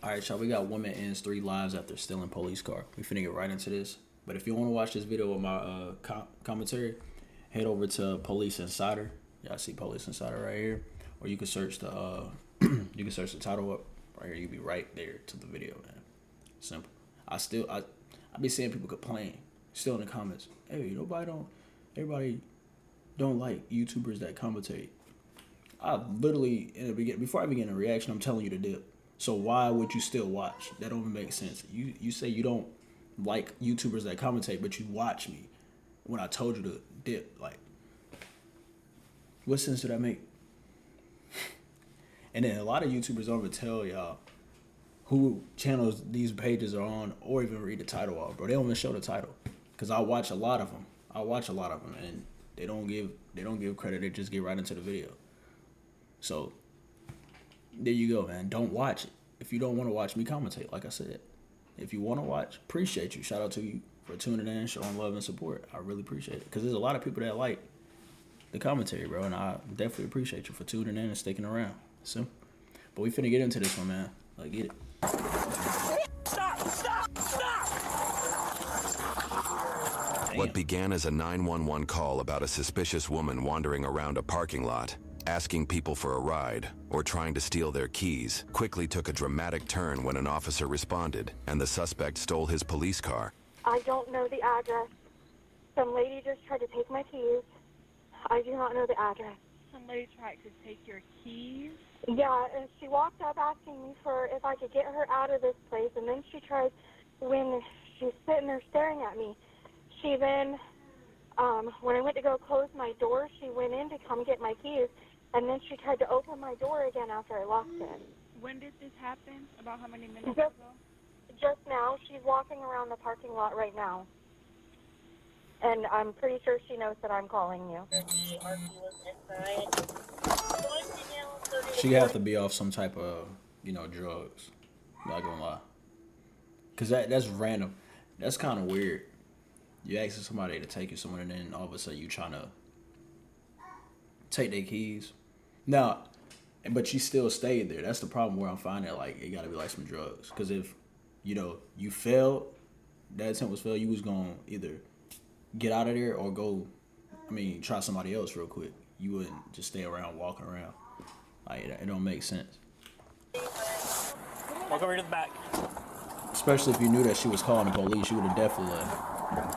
All right, y'all. We got woman ends 3 lives after stealing police car. We finna get right into this. But if you want to watch this video with my commentary, head over to Police Insider. Y'all see Police Insider right here, or you can search the you can search the title up right here. You'll be right there to the video, man. Simple. I be seeing people complain still in the comments. Hey, everybody don't like YouTubers that commentate. I literally in the beginning, before I begin a reaction, I'm telling you to dip. So why would you still watch? That don't make sense. You say you don't like YouTubers that commentate, but you watch me when I told you to dip. Like, what sense did that make? And then a lot of YouTubers don't even tell y'all who channels these pages are on, or even read the title off, bro. They don't even show the title, cause I watch a lot of them. And they don't give credit. They just get right into the video. So there you go, man. Don't watch it if you don't want to watch me commentate. Like I said, if you want to watch, appreciate you. Shout out to you for tuning in, showing love and support. I really appreciate it, because there's a lot of people that like the commentary, bro, and I definitely appreciate you for tuning in and sticking around. So, but we finna get into this one, man. Like, get it. Stop! What began as a 911 call about a suspicious woman wandering around a parking lot, asking people for a ride, or trying to steal their keys, quickly took a dramatic turn when an officer responded and the suspect stole his police car. I don't know the address. Some lady just tried to take my keys. I do not know the address. Somebody tried to take your keys? Yeah, and she walked up asking me for if I could get her out of this place, and then she tried, when she's sitting there staring at me, she then, when I went to go close my door, she went in to come get my keys, and then she tried to open my door again after I locked it. When did this happen? About how many minutes ago? Just now. She's walking around the parking lot right now. And I'm pretty sure she knows that I'm calling you. She have to be off some type of, drugs. Not gonna lie. Cause that's random. That's kind of weird. You asking somebody to take you somewhere, and then all of a sudden you trying to take their keys. Now, but she still stayed there. That's the problem where I'm finding like it gotta be like some drugs. Cause if you failed, that attempt was failed, you was gonna either get out of there or try somebody else real quick. You wouldn't just stay around walking around. Like, it don't make sense. Walk over to the back. Especially if you knew that she was calling the police, you would have definitely left.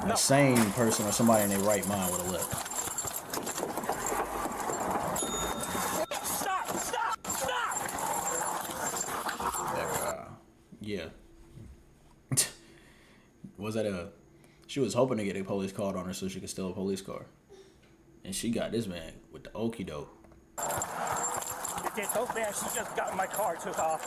A sane person or somebody in their right mind would have left. Stop! Yeah. She was hoping to get a police called on her so she could steal a police car. And she got this man with the okie doke. It gets so fast, she just got in my car, took off.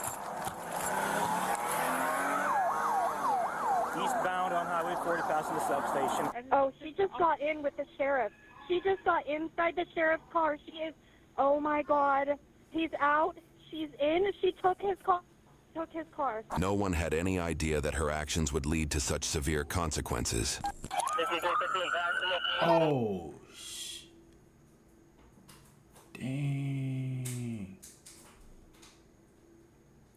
Eastbound on Highway 40 past the substation. Oh, she just got in with the sheriff. She just got inside the sheriff's car. She is, oh my God. He's out. She's in. She took his car. No one had any idea that her actions would lead to such severe consequences. Oh, dang.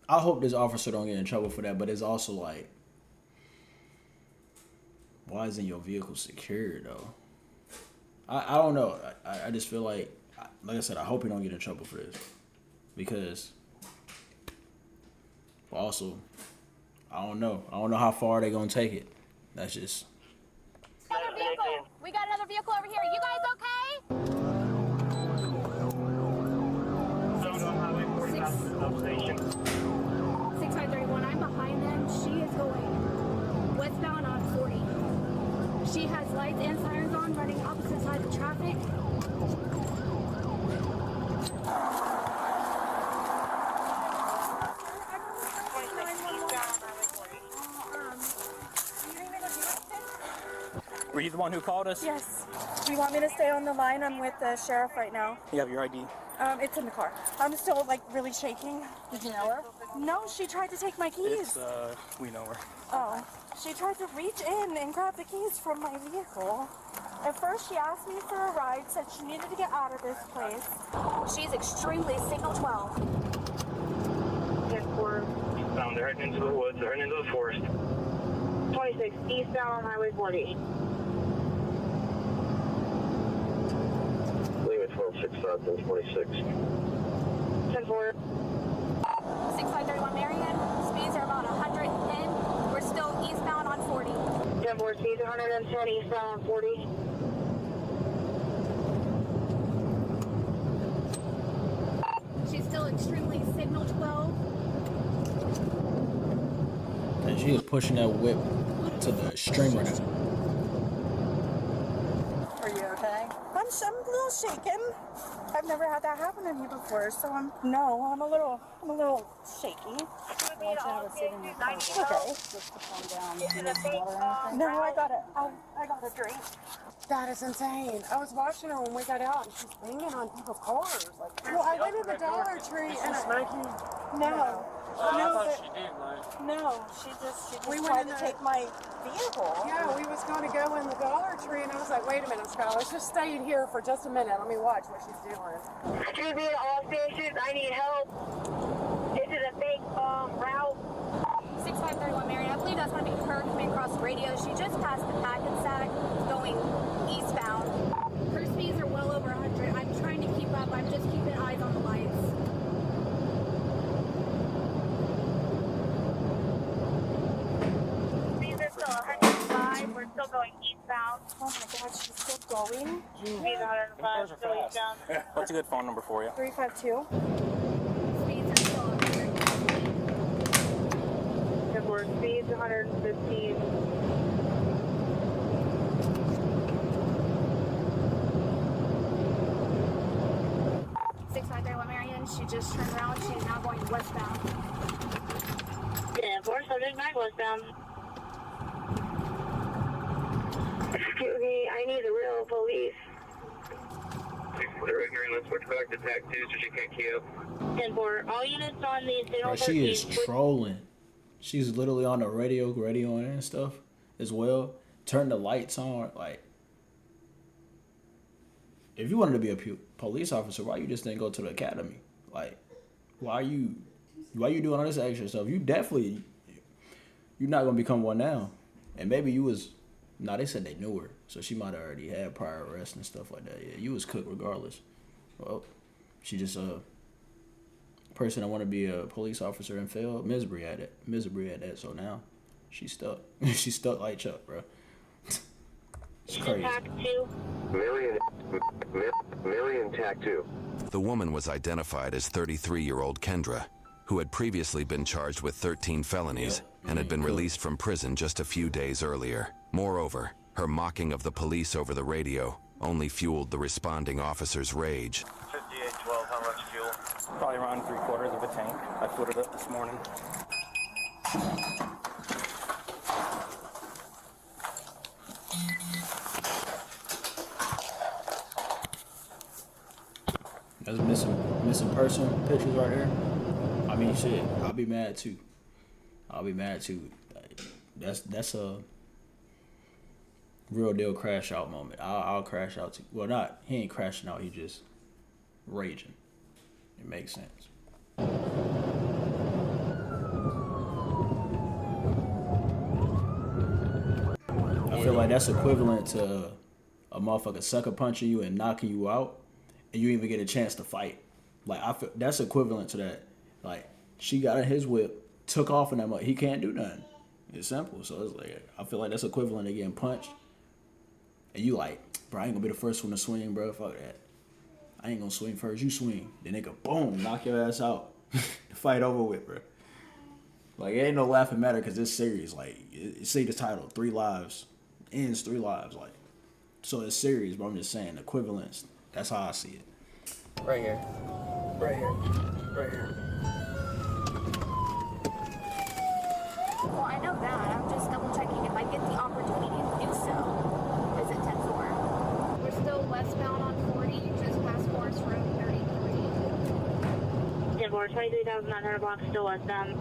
I hope this officer don't get in trouble for that, but it's also like, why isn't your vehicle secured though? I don't know. I just feel like I said, I hope he don't get in trouble for this, because also, I don't know how far they gonna take it. That's just. Another vehicle. We got another vehicle over here. You guys okay? On Highway 40 past the substation. 6531, I'm behind them. She is going westbound on 40. She has lights and sirens on, running opposite sides of traffic. Were you the one who called us? Yes. Do you want me to stay on the line? I'm with the sheriff right now. You have your ID. It's in the car. I'm still really shaking. Did you know her? No, she tried to take my keys. We know her. Oh. She tried to reach in and grab the keys from my vehicle. At first, she asked me for a ride, said she needed to get out of this place. She's extremely signal 12. Found her. right into the woods, right into the forest. 26, eastbound on Highway 40. Leave at 12-6 south and 26. 10-4. 6531 Marion. Speeds are about 110. We're still eastbound on 40. 10-4, speeds 110, eastbound on 40. She's still extremely signal 12. And she is pushing that whip to the extreme right now. Are you okay? I'm a little shaken. I've never had that happen to me before, so I'm a little shaky. Okay. No, I got a drink. That is insane. I was watching her when we got out, and she's banging on people's cars. Like, well, I went to the Dollar Tree and no. No, she just tried to take my vehicle. Yeah, we was going to go in the Dollar Tree, and I was like, wait a minute, Scott, let's just stay in here for just a minute. Let me watch what she's doing. Excuse me, all stations, I need help. This is a fake route. 6531 Marion. I believe that's going to be her coming across the radio. She just passed the packet sack going eastbound. Her speeds are well over 100. I'm trying to keep up. I'm just keeping eyes on the lights. Speeds are still 105. We're still going eastbound. Oh my God, she's still going? Speeds 105, still eastbound. What's a good phone number for you? 352. Speeds are still 100. 10-4, speeds 115. She just turned around. She's now going westbound. 10-4, subject 9 westbound. Excuse me, I need the real police. 6-4 ignorant, let's switch back to TAC 2 so she can't keep up. 10-4, all units on the Bro, she is trolling. She's literally on the radio and stuff as well. Turn the lights on. Like, if you wanted to be a police officer, why you just didn't go to the academy? Like, why you doing all this extra stuff? You're not gonna become one now. And maybe you was. Nah, they said they knew her, so she might have already had prior arrests and stuff like that. Yeah, you was cooked regardless. Well, she just person that want to be a police officer and failed. Misery at that. So now she's stuck. She's stuck like Chuck, bro. It's crazy. Marion TAC 2. The woman was identified as 33-year-old Kendra, who had previously been charged with 13 felonies and had been released from prison just a few days earlier. Moreover, her mocking of the police over the radio only fueled the responding officer's rage. 5812, how much fuel? Probably around 3/4 of a tank. I put it up this morning. That's missing person pictures right there. I mean, shit, I'll be mad too. That's a real deal crash out moment. I'll crash out too. Well, he ain't crashing out. He just raging. It makes sense. I feel like that's equivalent to a motherfucker sucker punching you and knocking you out, and you even get a chance to fight. Like, I feel that's equivalent to that. Like, she got in his whip, took off in that mother. He can't do nothing. It's simple. So it's like, I feel like that's equivalent to getting punched. And you like, bro, I ain't gonna be the first one to swing, bro. Fuck that. I ain't gonna swing first. You swing. Then they go boom, knock your ass out. The fight over with, bro. Like, it ain't no laughing matter because it's serious. Like, see the title, 3 lives. Ends 3 lives. Like, so it's serious, but I'm just saying, equivalence. That's how I see it. Right here. Right here. Right here. Well, I know that. I'm just double checking if I get the opportunity to do so. Is it 10-4? We're still westbound on 40, just past Forest Road 33. 10-4, 23,900 blocks, still westbound.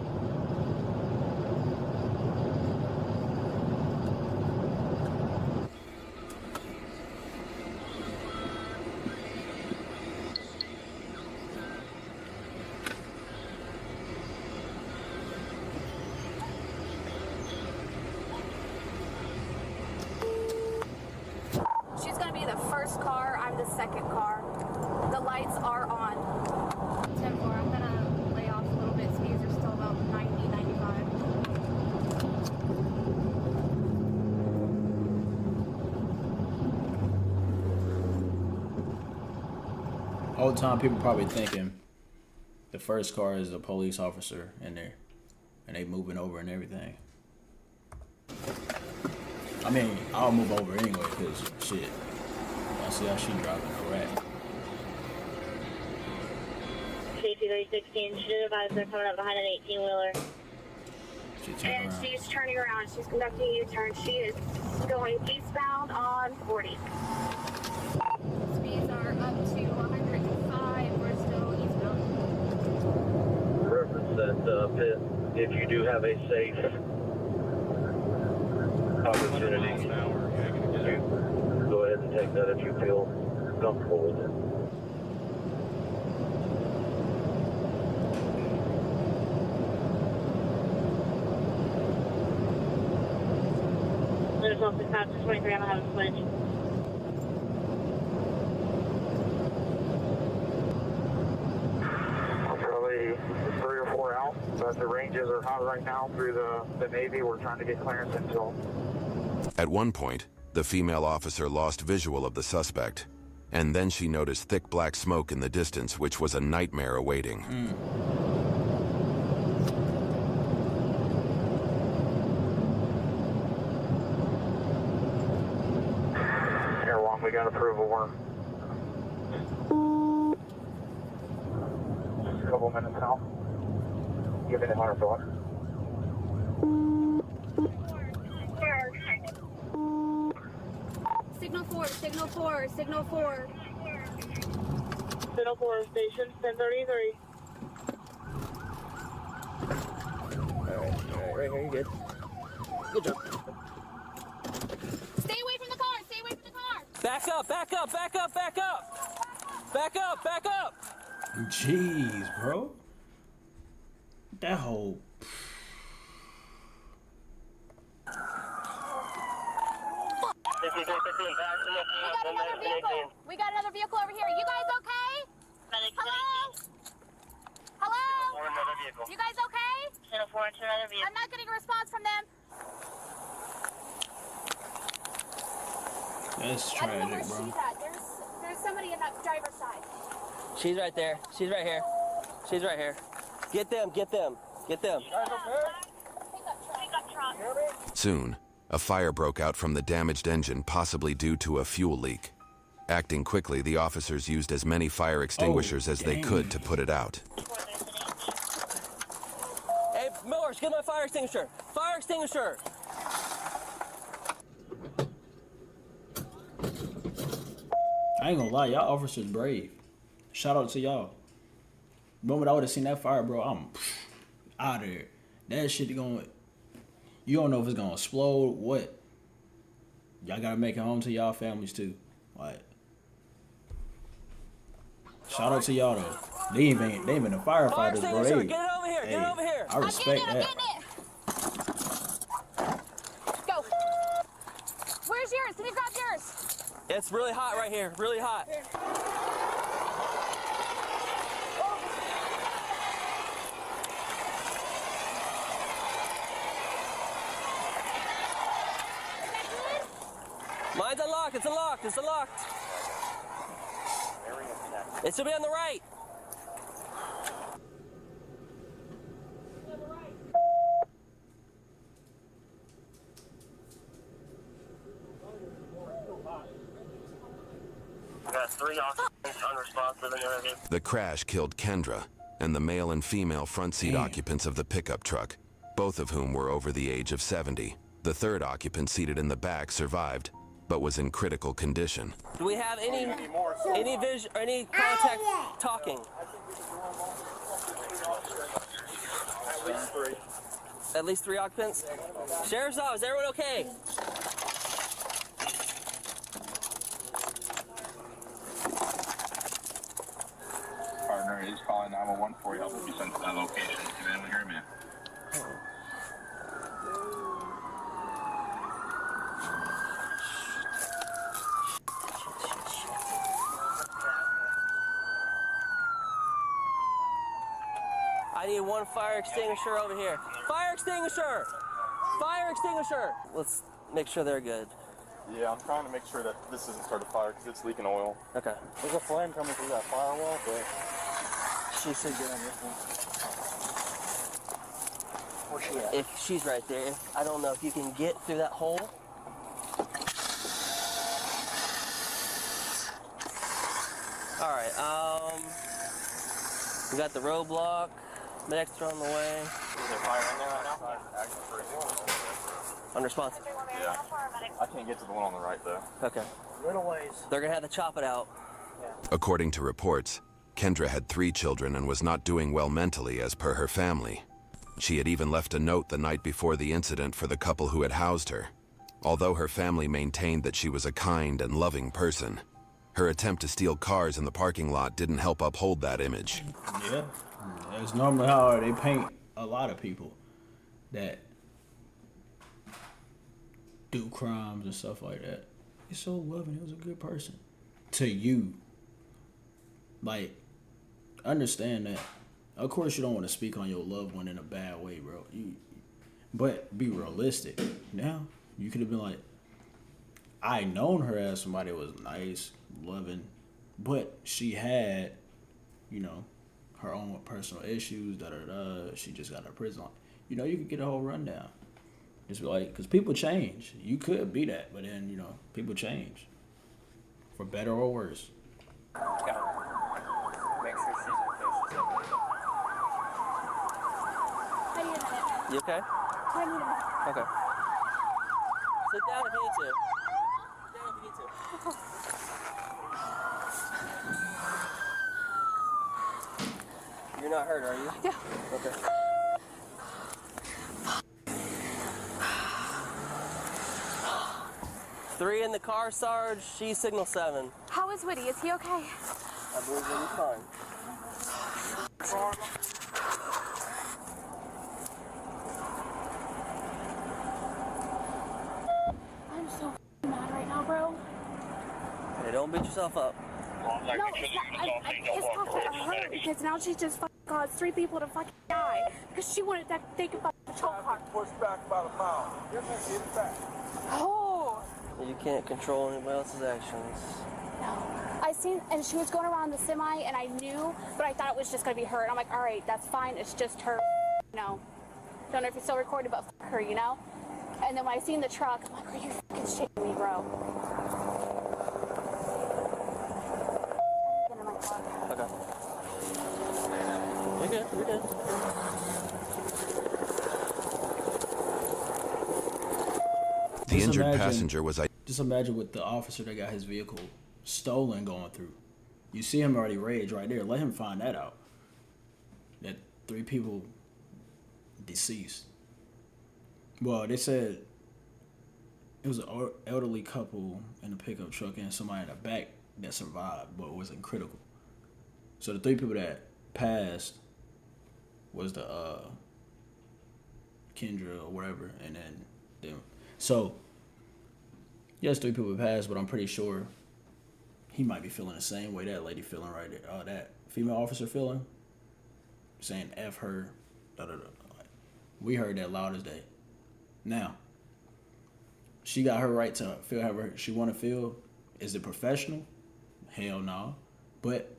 whole time people probably thinking the first car is a police officer in there, and they moving over and everything. I mean, I'll move over anyway, cause shit, I see how she driving a rat. K2316, should advise they're coming up behind an 18-wheeler. And she's turning around. She's conducting a U-turn. She is going eastbound on 40. Speeds are up to 105. We're still eastbound. Reference that pit. If you do have a safe opportunity, go ahead and take that if you feel comfortable with it. There's also cops 23. I'm gonna have a switch. Probably 3 or 4 out, but the ranges are hot right now through the Navy. We're trying to get clearance until. At one point, the female officer lost visual of the suspect, and then she noticed thick black smoke in the distance, which was a nightmare awaiting. We got approval. We're just a couple minutes now. Give it a 100 thought. Signal 4, signal 4, signal 4. Signal 4 station 1033. Alright, right here, you good. Good job. Stay away from the car. Stay away from the car. Back up, back up, back up, back up! Back up, back up! Jeez, bro. That whole... We got another vehicle over here. You guys okay? Hello? Hello? You guys okay? I'm not getting a response from them. That's I don't know where tragic, bro. she's at. There's somebody in that driver's side. She's right there. She's right here. She's right here. Get them, get them, get them. Soon, a fire broke out from the damaged engine, possibly due to a fuel leak. Acting quickly, the officers used as many fire extinguishers as they could to put it out. Hey, Millers, get my fire extinguisher. Fire extinguisher. I ain't gonna lie, y'all officers brave. Shout out to y'all. The moment I would have seen that fire, bro, I'm out of there. That shit going, you don't know if it's gonna explode, what. Y'all gotta make it home to y'all families too. Like, shout out to y'all though. They even the firefighters, bro. Get it over here, get it over here. I respect that. Go. Where's yours? Can you grab yours? It's really hot right here, really hot. Mine's unlocked, it's unlocked, it's unlocked. It should be on the right. Got 3 occupants unresponsive in the interview. The crash killed Kendra and the male and female front seat occupants of the pickup truck, both of whom were over the age of 70. The third occupant seated in the back survived, but was in critical condition. Do we have any contact talking? At least 3 occupants? Sheriff's office, is everyone okay? Partner is calling 911 for you. Help will be sent to that location. Can anyone hear me? I need 1 fire extinguisher over here. Fire extinguisher! Fire extinguisher! Let's make sure they're good. Yeah, I'm trying to make sure that this doesn't start a fire because it's leaking oil. Okay. There's a flame coming through that firewall, but She should get on this one. where's she at? If she's right there, I don't know if you can get through that hole. All right. We got the roadblock. Medics are on the way. Is there fire in there right now? Unresponsive. Yeah. I can't get to the one on the right though. Okay. Little ways. They're gonna have to chop it out. According to reports, Kendra had 3 children and was not doing well mentally as per her family. She had even left a note the night before the incident for the couple who had housed her. Although her family maintained that she was a kind and loving person, her attempt to steal cars in the parking lot didn't help uphold that image. Yeah, that's normally how they paint a lot of people that do crimes and stuff like that. He's so loving, he was a good person. To you. Like, understand that. Of course you don't want to speak on your loved one in a bad way, bro. But be realistic. Now, you could have been like, I known her as somebody that was nice, loving, but she had, you know, her own personal issues, she just got her prison. You know, you could get a whole rundown. Just be like, because people change. You could be that, but then, you know, people change. For better or worse. Make sure she's okay. She's okay. I need a minute. You okay? I need a minute. Okay. Sit down if you need to. Sit down if you need to. You're not hurt, are you? Yeah. Okay. Three in the car, Sarge. She's signal 7. How is Woody? Is he okay? I believe Woody's fine. I'm so mad right now, bro. Hey, don't beat yourself up. No, it's not. I'm pissed off at her because now she just fucking caused 3 people to fucking die because she wanted that they could fucking patrol car. Push back about a mile. Get it back. Oh. You can't control anybody else's actions. No. I seen, and she was going around the semi, and I knew, but I thought it was just gonna be her. And I'm like, all right, that's fine. It's just her. You know. Don't know if you're still recording, but fuck her, you know. And then when I seen the truck, I'm like, are you fucking shitting me, bro? Okay. You're good. You're good. The injured passenger was... Just imagine with the officer that got his vehicle stolen going through. You see him already rage right there. Let him find that out. That 3 people deceased. Well, they said it was an elderly couple in a pickup truck and somebody in the back that survived but wasn't critical. So the 3 people that passed was the Kendra or whatever, and then them. So yes, 3 people passed, but I'm pretty sure he might be feeling the same way that lady feeling right there. That female officer feeling, saying F her, da da da. We heard that loud as day. Now, she got her right to feel however she want to feel. Is it professional? Hell no. But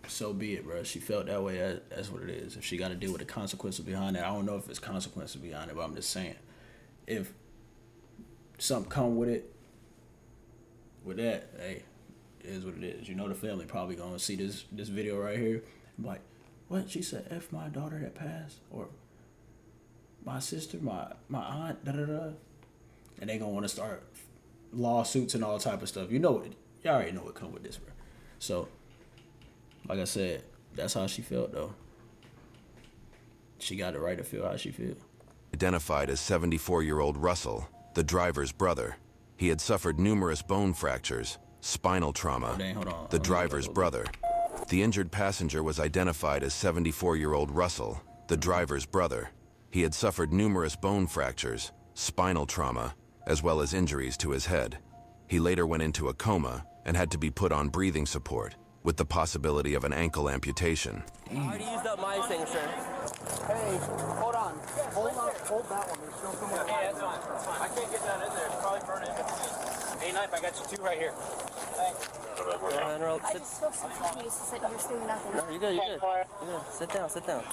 so be it, bro. She felt that way. That's what it is. If she got to deal with the consequences behind it, I don't know if it's consequences behind it, but I'm just saying, if something come with it, with that, hey, it is what it is. You know, the family probably gonna see this video right here, and be like, what? She said F my daughter that passed, or my sister, my aunt, da da da, and they gonna want to start lawsuits and all type of stuff. You know it. Y'all already know what come with this, bro. So, like I said, that's how she felt though. She got the right to feel how she feel. Identified as 74-year-old Russell, the driver's brother. He had suffered numerous bone fractures, spinal trauma. The driver's brother. The injured passenger was identified as 74-year-old Russell, the driver's brother. He had suffered numerous bone fractures, spinal trauma, as well as injuries to his head. He later went into a coma and had to be put on breathing support, with the possibility of an ankle amputation. I already used up my extinguisher. Hey, hold on. Hold on. hold that one. There's still someone. Yeah, that's fine. That's fine. I can't get that in there. It's probably burning in between. Hey, knife, I got you 2 right here. Thanks. I just feel so confused to sit here saying nothing. No, you're good, you're good. You're good. Sit down, sit down.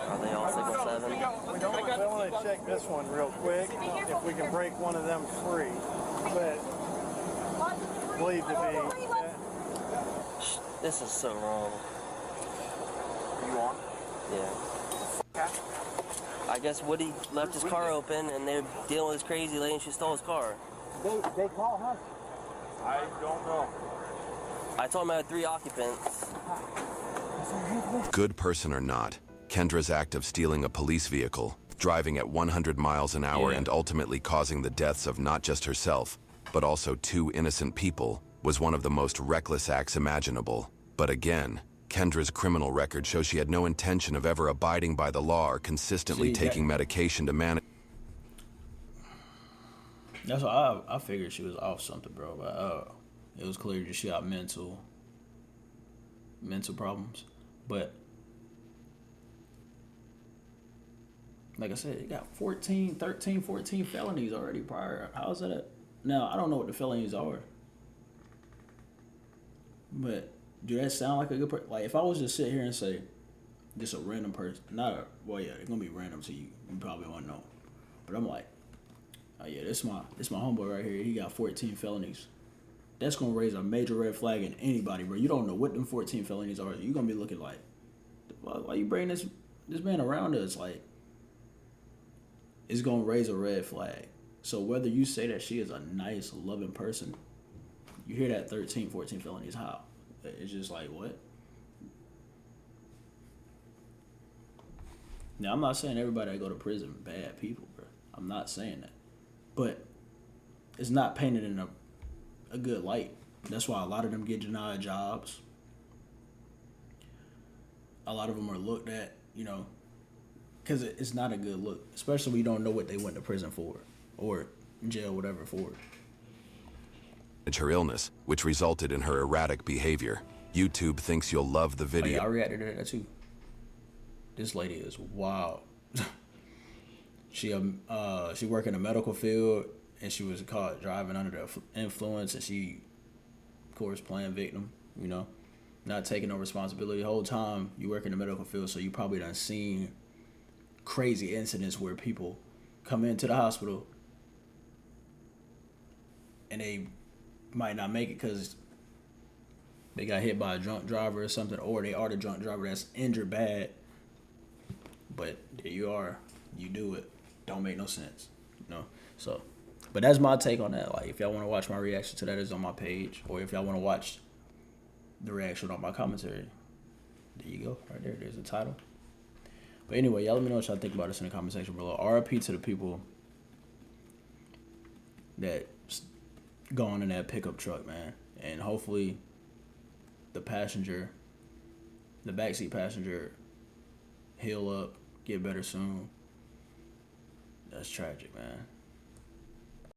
Are they all 6 or 7? We want to check this one real quick, if we can break one of them free. But believe to be. This is so wrong. Are you on? Yeah. I guess Woody left his car open and they're dealing with this crazy lady and she stole his car. They call, huh? I don't know. I told him I had 3 occupants. Good person or not, Kendra's act of stealing a police vehicle, driving at 100 miles an hour and ultimately causing the deaths of not just herself, but also 2 innocent people, was one of the most reckless acts imaginable. But again, Kendra's criminal record shows she had no intention of ever abiding by the law or consistently taking medication to manage. That's why I figured she was off something, bro. But it was clear that she got mental problems. But like I said, it got 13, 14 felonies already prior. How's that? Now, I don't know what the felonies are. But do that sound like a good person? Like, if I was to sit here and say, just a random person, well, yeah, it's going to be random to you. You probably won't know. But I'm like, oh, yeah, this my homeboy right here. He got 14 felonies. That's going to raise a major red flag in anybody, bro. You don't know what them 14 felonies are. You're going to be looking like, why you bring this man around us? Like, it's going to raise a red flag. So whether you say that she is a nice, loving person, you hear that 13, 14 felonies, how? It's just like, what? Now, I'm not saying everybody that go to prison bad people, bro. I'm not saying that. But it's not painted in a good light. That's why a lot of them get denied jobs. A lot of them are looked at, because it's not a good look, especially when you don't know what they went to prison for or jail, whatever, for. Her illness, which resulted in her erratic behavior. YouTube thinks you'll love the video. Oh, yeah, I reacted to that too. This lady is wild. She worked in the medical field and she was caught driving under the influence, and she, of course, playing victim, not taking no responsibility. The whole time you work in the medical field, so you probably done seen crazy incidents where people come into the hospital and they might not make it because they got hit by a drunk driver or something, or they are the drunk driver that's injured bad. But there you are, you do it. Don't make no sense, So, but that's my take on that. Like, if y'all want to watch my reaction to that, it's on my page, or if y'all want to watch the reaction on my commentary, there you go, right there. There's the title. But anyway, y'all let me know what y'all think about this in the comment section below. RIP to the people that gone in that pickup truck, man. And hopefully the backseat passenger, heal up, get better soon. That's tragic, man.